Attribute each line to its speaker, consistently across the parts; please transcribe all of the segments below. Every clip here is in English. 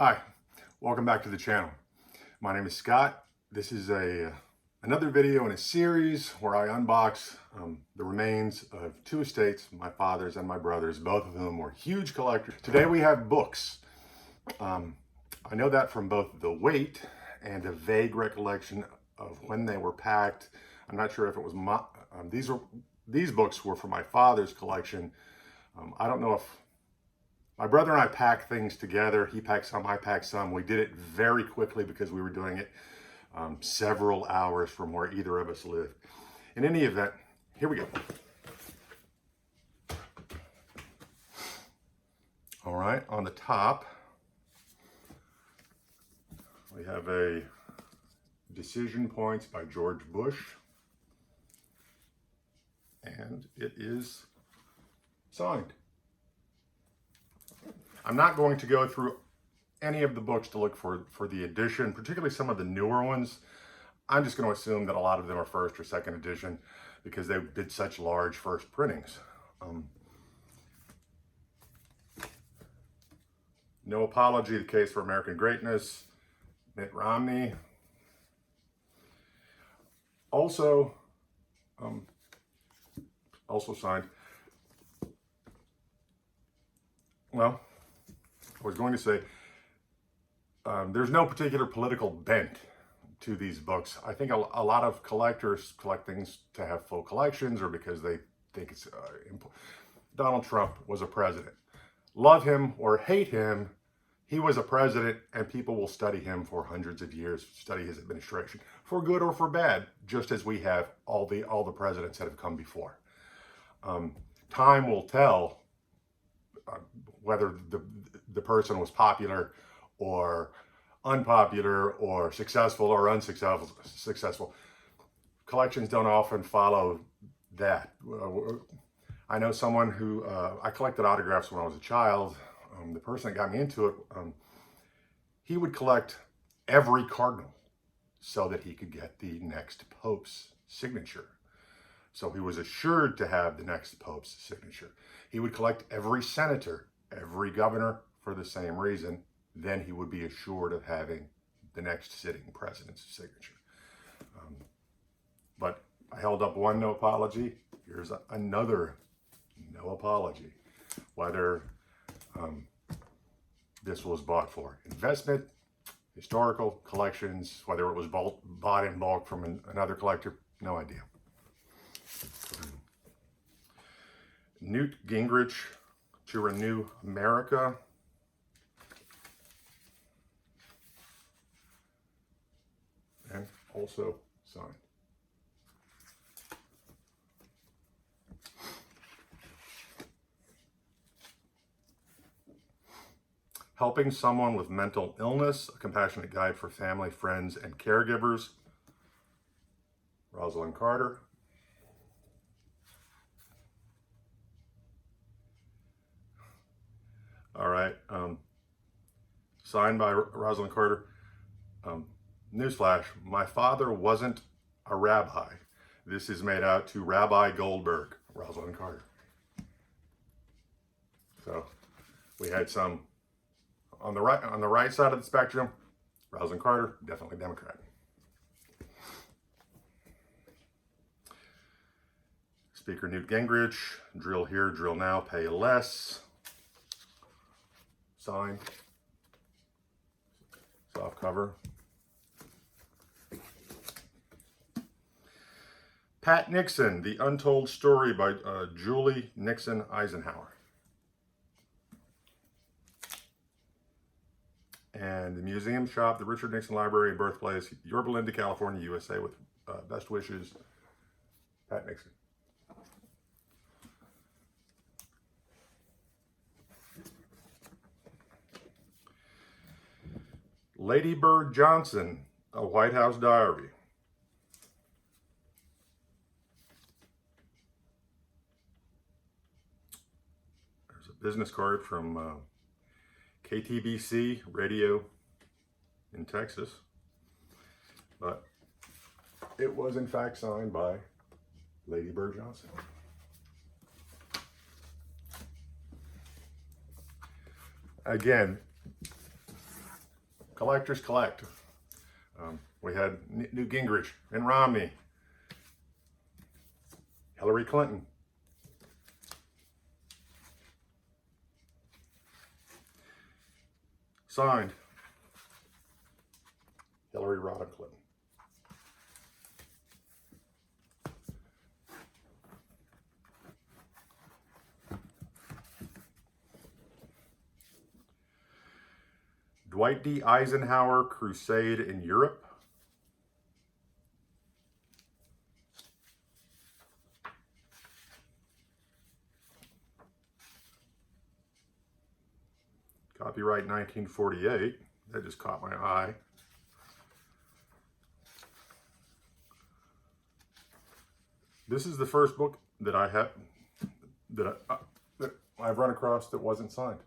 Speaker 1: Hi, welcome back to the channel. My name is Scott. This is another video in a series where I unbox the remains of two estates, my father's and my brother's, both of whom were huge collectors. Today we have books. I know that from both the weight and a vague recollection of when they were packed. I'm not sure if it was these books were for my father's collection. I don't know if my brother and I packed things together. He packed some, I packed some. We did it very quickly because we were doing it several hours from where either of us lived. In any event, here we go. All right, on the top, we have a Decision Points by George Bush. And it is signed. I'm not going to go through any of the books to look for the edition, particularly some of the newer ones. I'm just going to assume that a lot of them are first or second edition because they did such large first printings. No Apology, The Case for American Greatness, Mitt Romney. Also signed. Well, I was going to say, there's no particular political bent to these books. I think a lot of collectors collect things to have full collections or because they think it's important. Donald Trump was a president. Love him or hate him, he was a president, and people will study him for hundreds of years, study his administration, for good or for bad, just as we have all the presidents that have come before. Time will tell whether the person was popular or unpopular or successful or unsuccessful. Collections don't often follow that. I know someone who, I collected autographs when I was a child. The person that got me into it, he would collect every cardinal so that he could get the next pope's signature. So he was assured to have the next pope's signature. He would collect every senator, every governor for the same reason. Then he would be assured of having the next sitting president's signature. But I held up one no apology. Here's another no apology. Whether this was bought for investment, historical collections, whether it was bought in bulk from another collector, no idea. Newt Gingrich, To Renew America. And also signed. Helping Someone with Mental Illness, A Compassionate Guide for Family, Friends, and Caregivers. Rosalind Carter. All right, signed by Rosalind Carter. Newsflash, my father wasn't a rabbi. This is made out to Rabbi Goldberg, Rosalind Carter. So we had some on the right side of the spectrum. Rosalind Carter, definitely Democrat. Speaker Newt Gingrich, Drill Here, Drill Now, Pay Less. Signed. Soft cover. Pat Nixon, The Untold Story by Julie Nixon Eisenhower. And the Museum Shop, the Richard Nixon Library and Birthplace, Yorba Linda, California, USA, with best wishes, Pat Nixon. Lady Bird Johnson, A White House Diary. There's a business card from KTBC radio in Texas, but it was in fact signed by Lady Bird Johnson. Again, collectors collect. We had Newt Gingrich and Romney, Hillary Clinton. Signed, Hillary Rodham Clinton. Dwight D. Eisenhower, Crusade in Europe. Copyright 1948. That just caught my eye. This is the first book that I have that I've run across that wasn't signed.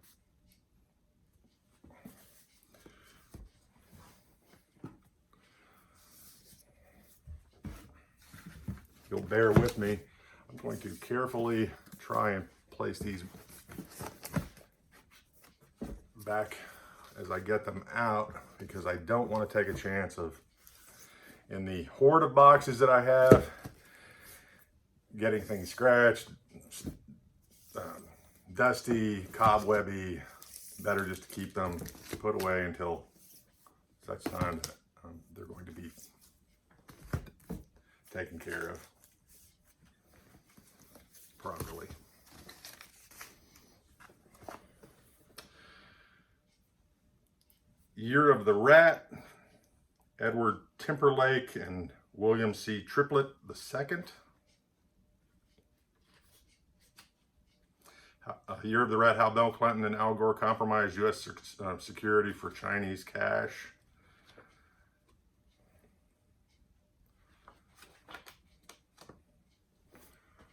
Speaker 1: If you'll bear with me, I'm going to carefully try and place these back as I get them out, because I don't want to take a chance of, in the horde of boxes that I have, getting things scratched, dusty, cobwebby. Better just to keep them put away until such time that they're going to be taken care of properly. Year of the Rat, Edward Timberlake and William C. Triplett II. Year of the Rat, how Bill Clinton and Al Gore compromised U.S. security for Chinese cash.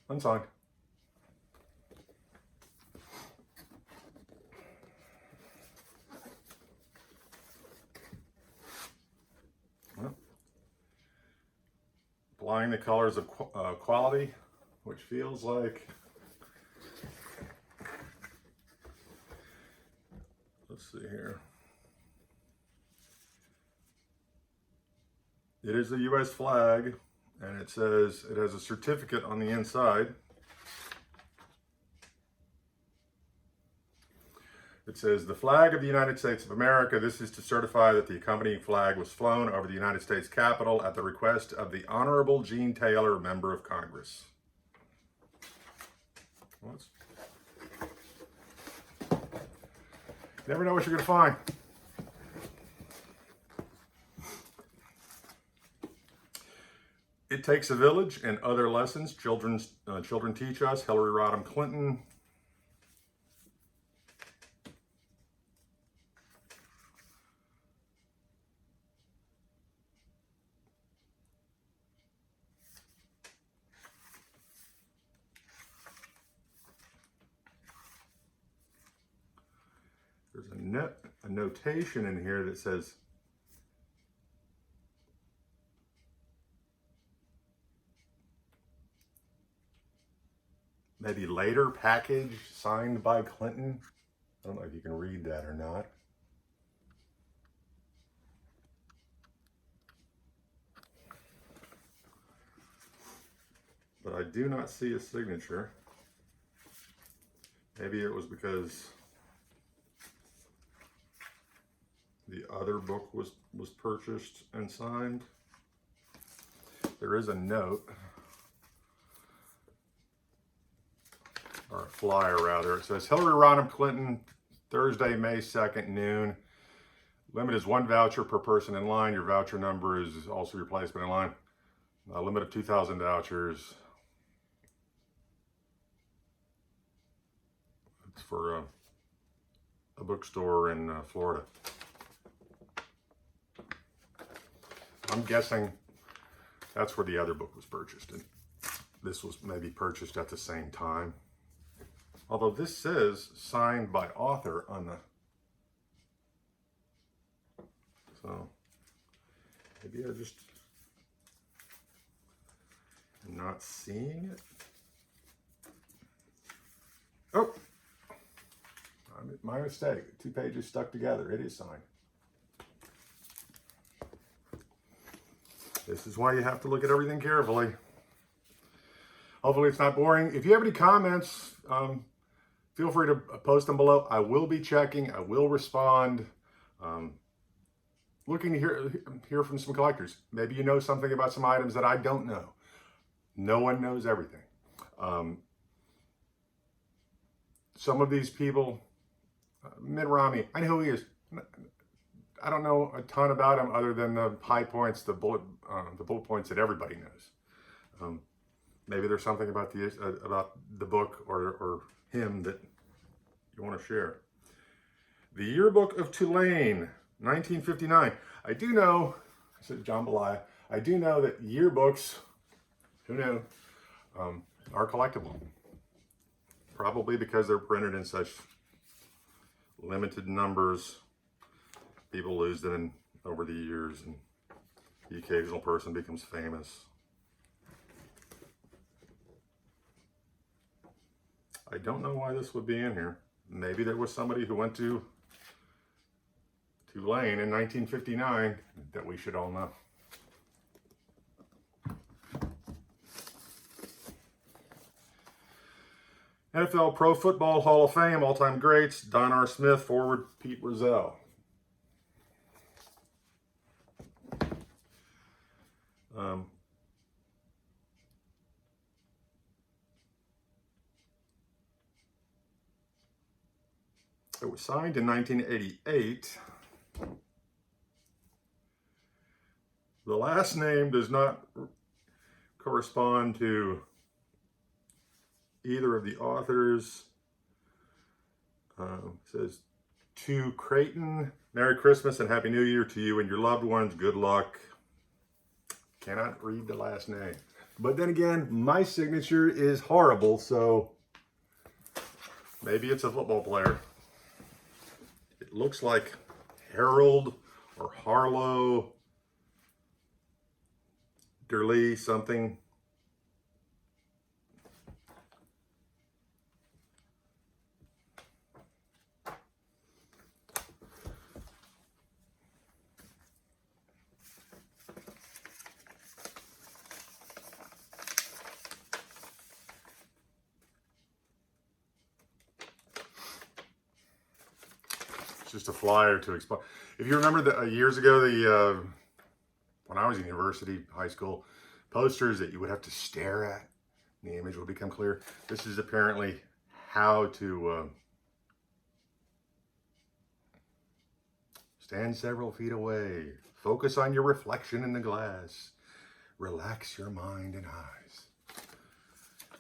Speaker 1: Unsigned. Well, Applying the Colors of Quality, which feels like, let's see here. It is the U.S. flag, and it says it has a certificate on the inside. It says, the flag of the United States of America. This is to certify that the accompanying flag was flown over the United States Capitol at the request of the Honorable Gene Taylor, Member of Congress. Well, never know what you're going to find. It Takes a Village and Other Lessons Children Teach Us, Hillary Rodham Clinton. There's a notation in here that says, maybe later package signed by Clinton. I don't know if you can read that or not. But I do not see a signature. Maybe it was because the other book was purchased and signed. There is a note, or a flyer rather. It says, Hillary Rodham Clinton, Thursday, May 2nd, noon. Limit is 1 voucher per person in line. Your voucher number is also your placement in line. A limit of 2,000 vouchers. It's for a bookstore in Florida. I'm guessing that's where the other book was purchased. And this was maybe purchased at the same time. Although this says signed by author on the, so maybe I just am not seeing it. Oh, my mistake. 2 pages stuck together. It is signed. This is why you have to look at everything carefully. Hopefully it's not boring. If you have any comments, feel free to post them below. I will be checking. I will respond. Looking to hear from some collectors. Maybe you know something about some items that I don't know. No one knows everything. Some of these people, Mitt Romney, I know who he is. I don't know a ton about him other than the high points, the bullet points that everybody knows. Maybe there's something about the book or him that you want to share. The Yearbook of Tulane, 1959. I do know, I said John Belia, I do know that yearbooks, who knew, are collectible. Probably because they're printed in such limited numbers. People lose them over the years, and the occasional person becomes famous. I don't know why this would be in here. Maybe there was somebody who went to Tulane in 1959 that we should all know. NFL Pro Football Hall of Fame, all-time greats, Don R. Smith, forward Pete Rozelle. It was signed in 1988. The last name does not correspond to either of the authors. It says, to Creighton, Merry Christmas and Happy New Year to you and your loved ones. Good luck. Cannot read the last name. But then again, my signature is horrible, so maybe it's a football player. It looks like Harold or Harlow Durley something. Just a flyer to explain. If you remember years ago, when I was in university, high school, posters that you would have to stare at, the image would become clear. This is apparently how to stand several feet away, focus on your reflection in the glass, relax your mind and eyes.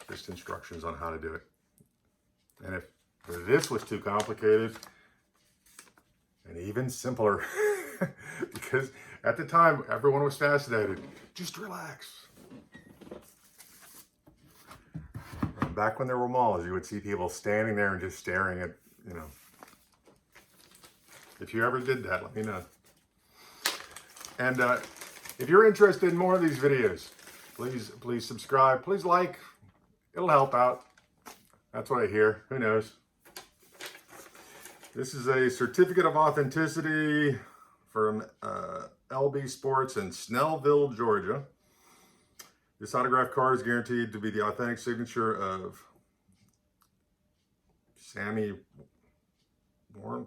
Speaker 1: Just instructions on how to do it. And if this was too complicated, and even simpler, because at the time, everyone was fascinated. Just relax. Back when there were malls, you would see people standing there and just staring at, you know. If you ever did that, let me know. And if you're interested in more of these videos, please subscribe. Please like. It'll help out. That's what I hear. Who knows? This is a certificate of authenticity from LB Sports in Snellville, Georgia. This autograph card is guaranteed to be the authentic signature of Sammy Warren.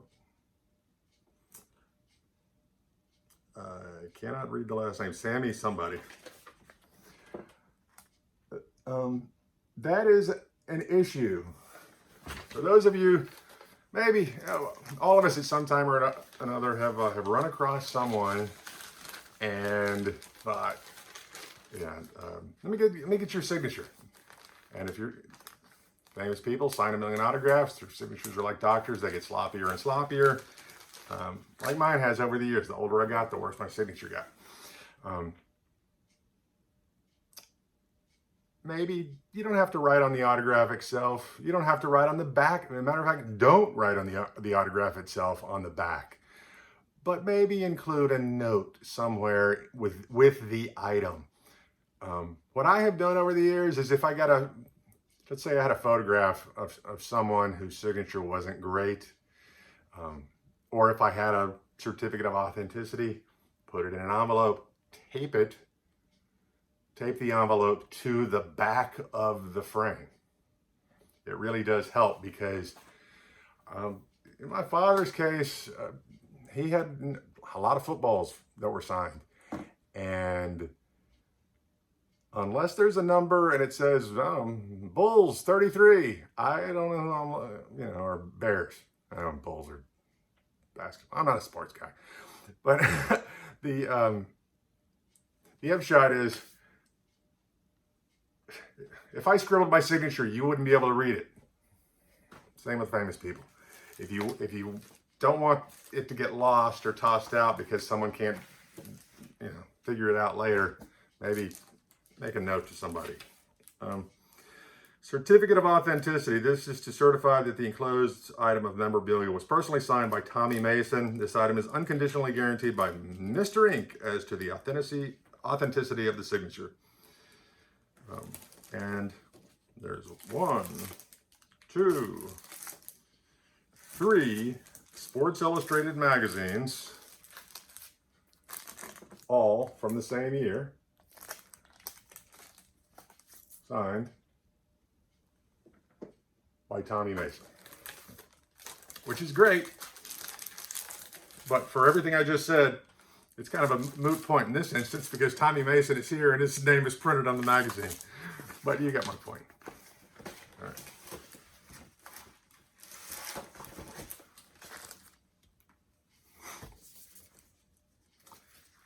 Speaker 1: I cannot read the last name. Sammy somebody. That is an issue. For those of you, maybe all of us at some time or another have run across someone and thought, yeah, let me get your signature. And if you're famous people, sign a million autographs. Their signatures are like doctors; they get sloppier and sloppier. Like mine has over the years. The older I got, the worse my signature got. Maybe you don't have to write on the autograph itself. You don't have to write on the back. As a matter of fact, don't write on the autograph itself on the back. But maybe include a note somewhere with the item. What I have done over the years is if I got let's say I had a photograph of someone whose signature wasn't great, or if I had a certificate of authenticity, put it in an envelope, tape it tape the envelope to the back of the frame. It really does help because in my father's case, he had a lot of footballs that were signed. And unless there's a number and it says Bulls 33, I don't know, or Bears. I don't know, Bulls or basketball. I'm not a sports guy. But the upshot is, if I scribbled my signature, you wouldn't be able to read it. Same with famous people. If you don't want it to get lost or tossed out because someone can't, figure it out later, maybe make a note to somebody. Certificate of authenticity. This is to certify that the enclosed item of memorabilia was personally signed by Tommy Mason. This item is unconditionally guaranteed by Mr. Ink as to the authenticity of the signature. And there's 1, 2, 3 Sports Illustrated magazines, all from the same year, signed by Tommy Mason, which is great. But for everything I just said, it's kind of a moot point in this instance because Tommy Mason is here and his name is printed on the magazine. But you get my point. All right.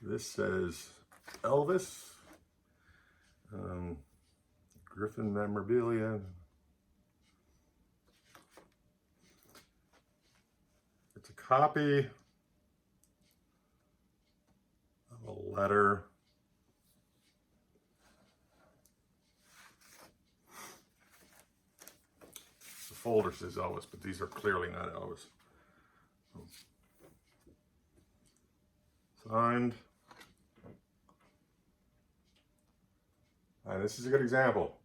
Speaker 1: This says Elvis, Griffin memorabilia. It's a copy of a letter the folder says Elvis, but these are clearly not Elvis. Signed. And this is a good example.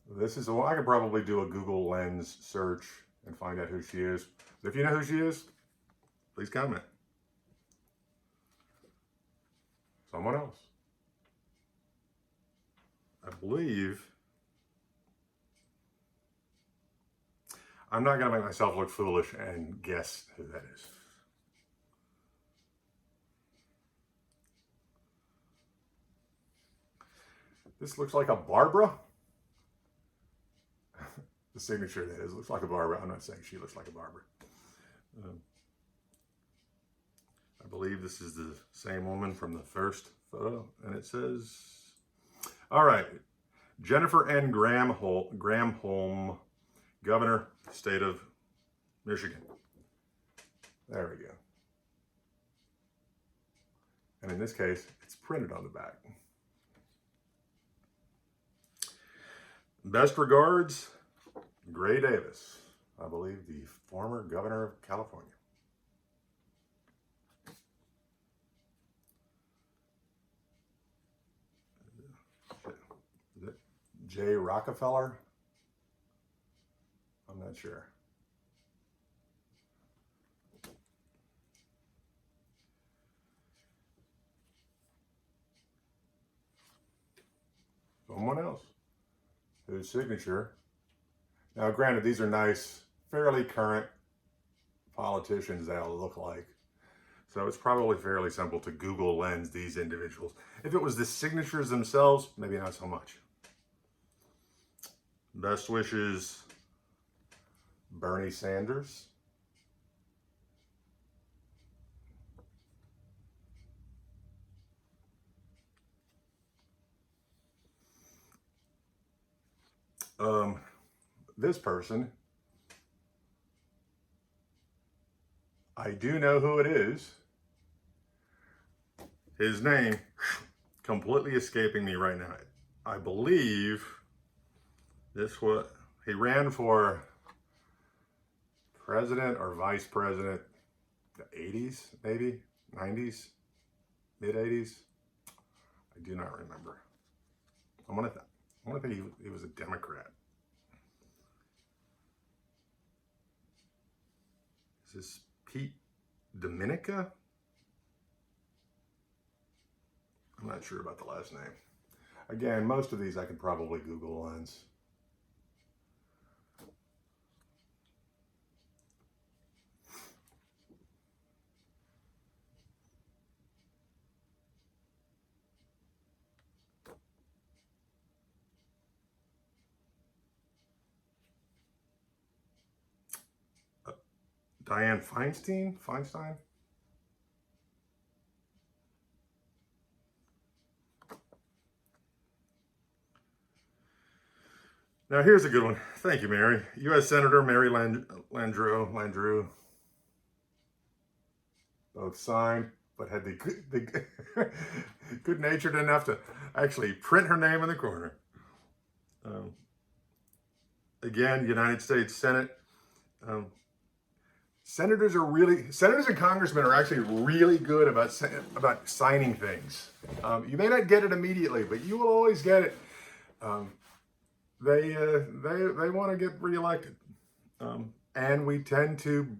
Speaker 1: This is I could probably do a Google Lens search and find out who she is. If you know who she is, please comment. Someone else. I believe. I'm not going to make myself look foolish and guess who that is. This looks like a Barbara. The signature, that is, looks like a Barbara. I'm not saying she looks like a Barbara. I believe this is the same woman from the first photo. And it says, all right, Jennifer N. Granholm, Governor, State of Michigan. There we go. And in this case, it's printed on the back. Best regards, Gray Davis, I believe the former governor of California. Is it J. Rockefeller? I'm not sure. Someone else. Whose signature. Now, granted, these are nice, fairly current politicians they all look like. So it's probably fairly simple to Google Lens these individuals. If it was the signatures themselves, maybe not so much. Best wishes, Bernie Sanders. This person, I do know who it is. His name completely escaping me right now. I believe he ran for president or vice president, the 80s, maybe 90s, mid 80s. I do not remember. I want to think he was a Democrat. Is this Pete Dominica? I'm not sure about the last name. Again, most of these I could probably Google Lens. Diane Feinstein? Now here's a good one. Thank you, Mary. U.S. Senator Mary Landrieu. Both signed, but had the good-natured enough to actually print her name in the corner. Again, United States Senate. Senators and congressmen are actually really good about signing things. You may not get it immediately, but you will always get it. They want to get reelected, and we tend to,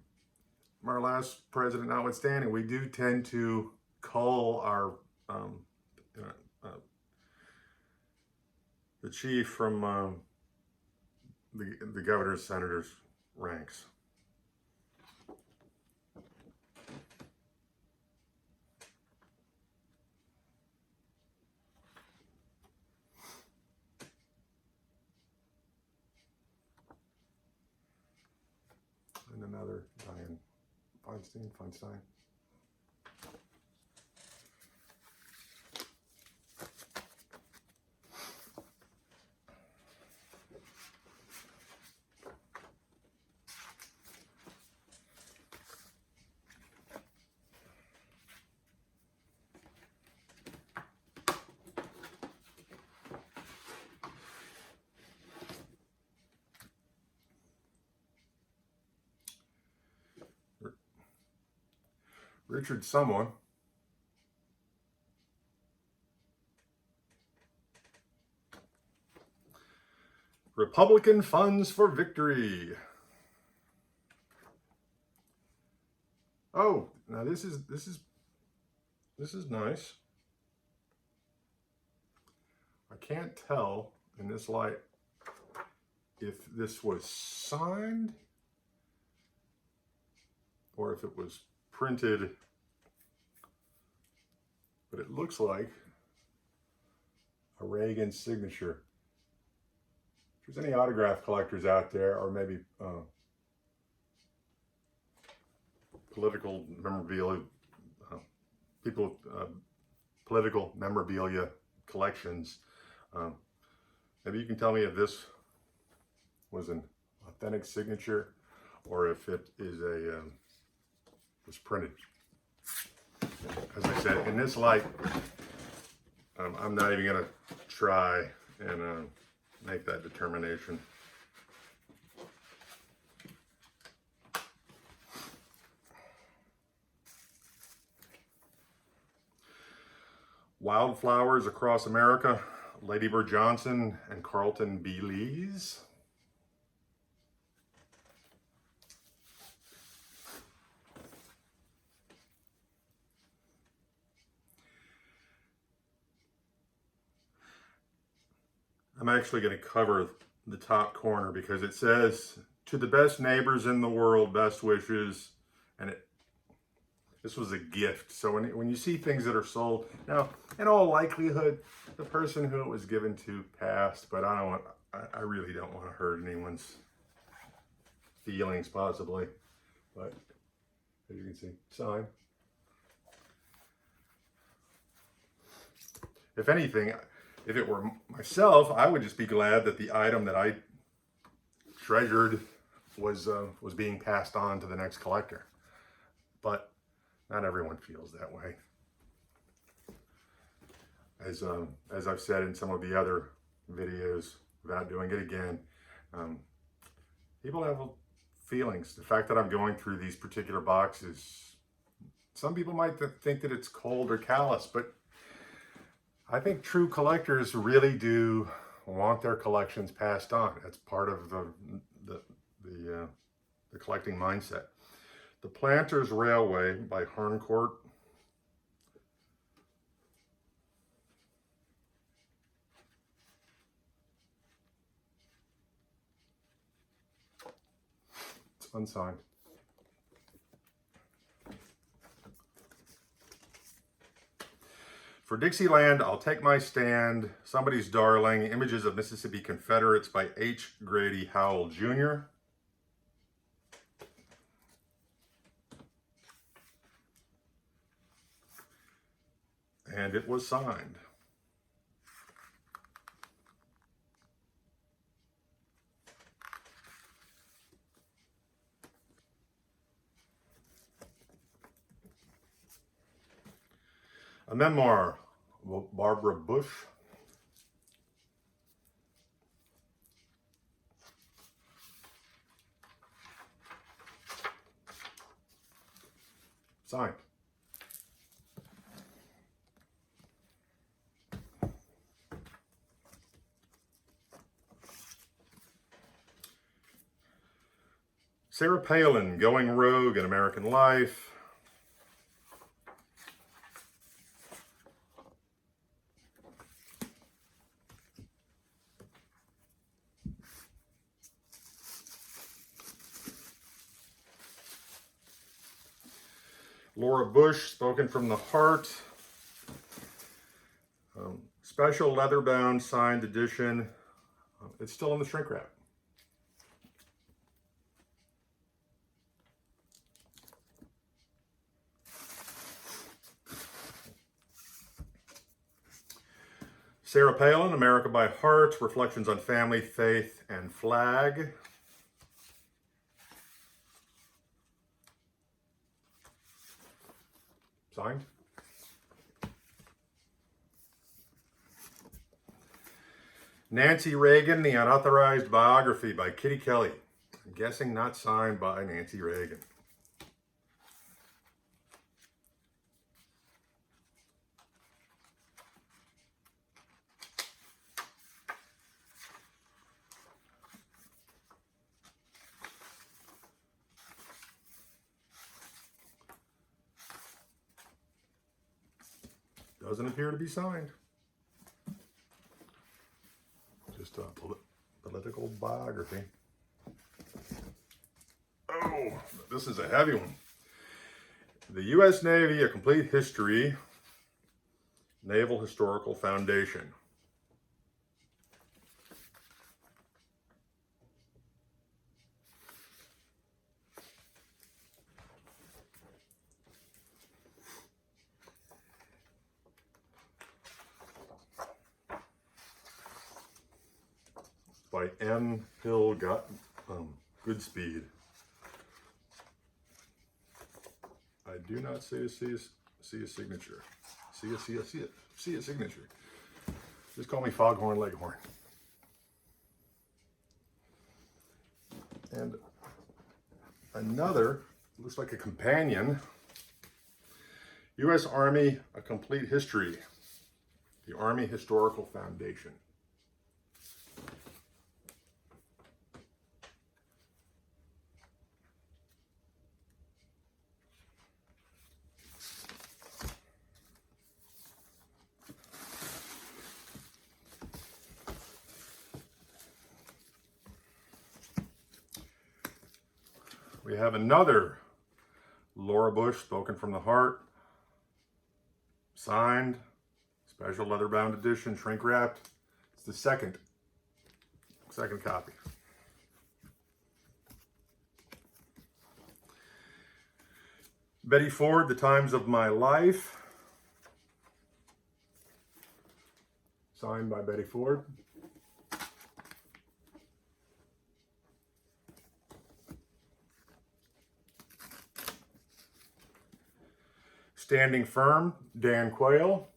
Speaker 1: our last president notwithstanding, we do tend to cull our the chief from the governor's senators ranks. And another Diane Feinstein. Richard someone. Republican funds for victory. Oh, now this is nice. I can't tell in this light if this was signed or if it was printed, but it looks like a Reagan signature. If there's any autograph collectors out there, or maybe political memorabilia, people with political memorabilia collections, maybe you can tell me if this was an authentic signature or if it is was printed. As I said, in this light, I'm not even going to try and make that determination. Wildflowers Across America, Lady Bird Johnson and Carlton B. Lees. I'm actually going to cover the top corner because it says, "To the best neighbors in the world, best wishes," and this was a gift. So when you see things that are sold, now in all likelihood, the person who it was given to passed, but I really don't want to hurt anyone's feelings, possibly. But as you can see, sign. If anything, if it were myself, I would just be glad that the item that I treasured was being passed on to the next collector. But not everyone feels that way. As I've said in some of the other videos, without doing it again, people have feelings. The fact that I'm going through these particular boxes, some people might think that it's cold or callous, but I think true collectors really do want their collections passed on. That's part of the collecting mindset. The Planters Railway by Harncourt. unsigned. For Dixieland, I'll Take My Stand, Somebody's Darling, Images of Mississippi Confederates by H. Grady Howell Jr. And it was signed. A memoir, Barbara Bush. Signed. Sarah Palin, Going Rogue in American Life. Laura Bush, Spoken from the Heart. Special leather-bound signed edition. It's still in the shrink wrap. Sarah Palin, America by Heart, Reflections on Family, Faith, and Flag. Signed. Nancy Reagan, The Unauthorized Biography by Kitty Kelly. I'm guessing not signed by Nancy Reagan. Doesn't appear to be signed. Just a political biography. Oh, this is a heavy one. The U.S. Navy, A Complete History, Naval Historical Foundation. By M. Hill Goodspeed. I do not see a signature. See a signature. Just call me Foghorn Leghorn. And another, looks like a companion. U.S. Army, A Complete History. The Army Historical Foundation. We have another Laura Bush, Spoken from the Heart, signed, special leather-bound edition, shrink wrapped. It's the second copy. Betty Ford, The Times of My Life, signed by Betty Ford. Standing Firm, Dan Quayle.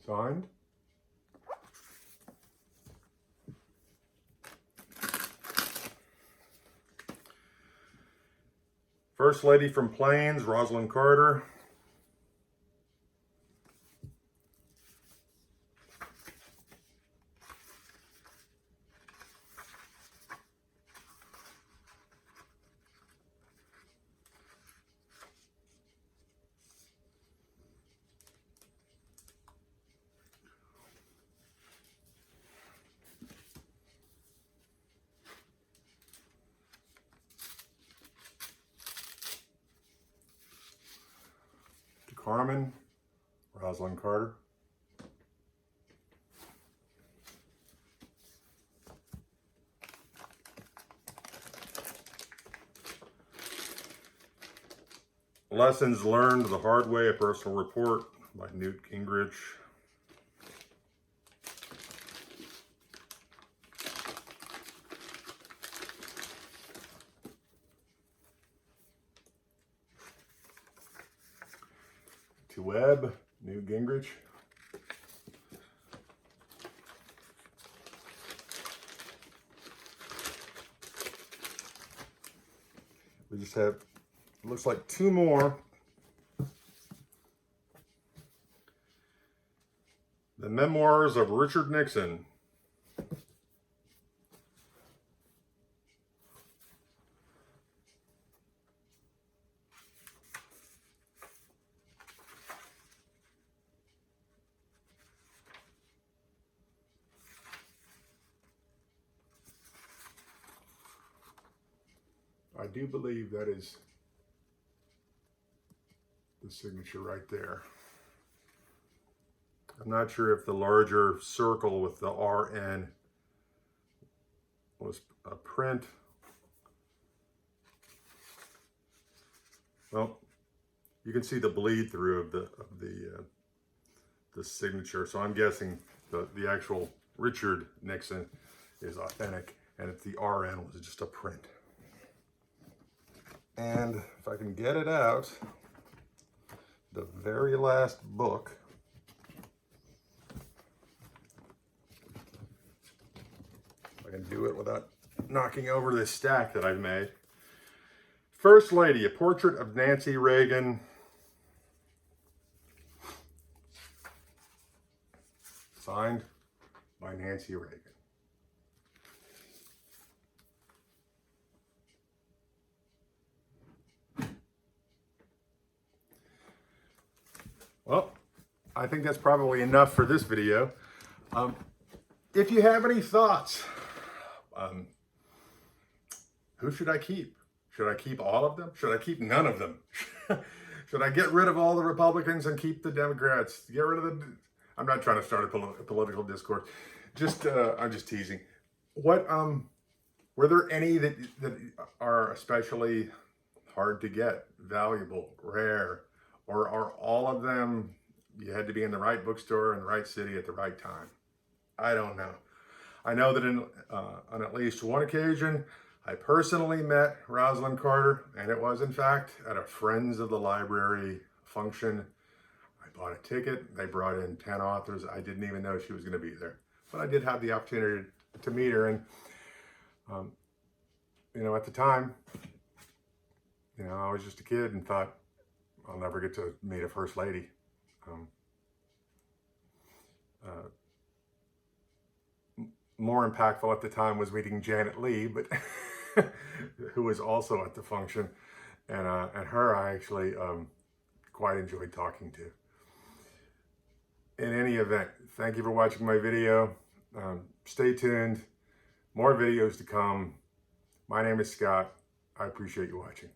Speaker 1: Signed. First Lady from Plains, Rosalind Carter. Carmen, Rosalind Carter. Lessons Learned the Hard Way, a personal report by Newt Gingrich. To Web, Newt Gingrich. We just have, looks like 2 more. The Memoirs of Richard Nixon. I do believe that is the signature right there. I'm not sure if the larger circle with the RN was a print. Well, you can see the bleed through of the signature, so I'm guessing the actual Richard Nixon is authentic, and if the RN was just a print. And if I can get it out, the very last book. If I can do it without knocking over this stack that I've made. First Lady, a portrait of Nancy Reagan. Signed by Nancy Reagan. Well, I think that's probably enough for this video. If you have any thoughts, who should I keep? Should I keep all of them? Should I keep none of them? Should I get rid of all the Republicans and keep the Democrats? Get rid of the... I'm not trying to start a political discourse. I'm just teasing. What, were there any that are especially hard to get, valuable, rare? Or are all of them, you had to be in the right bookstore in the right city at the right time? I don't know. I know that on at least one occasion, I personally met Rosalind Carter, and it was in fact at a Friends of the Library function. I bought a ticket. They brought in 10 authors. I didn't even know she was going to be there, but I did have the opportunity to meet her. And, you know, at the time, you know, I was just a kid and thought, I'll never get to meet a first lady. More impactful at the time was meeting Janet Leigh, but who was also at the function, and her I actually quite enjoyed talking to. In any event, thank you for watching my video. Stay tuned. More videos to come. My name is Scott. I appreciate you watching.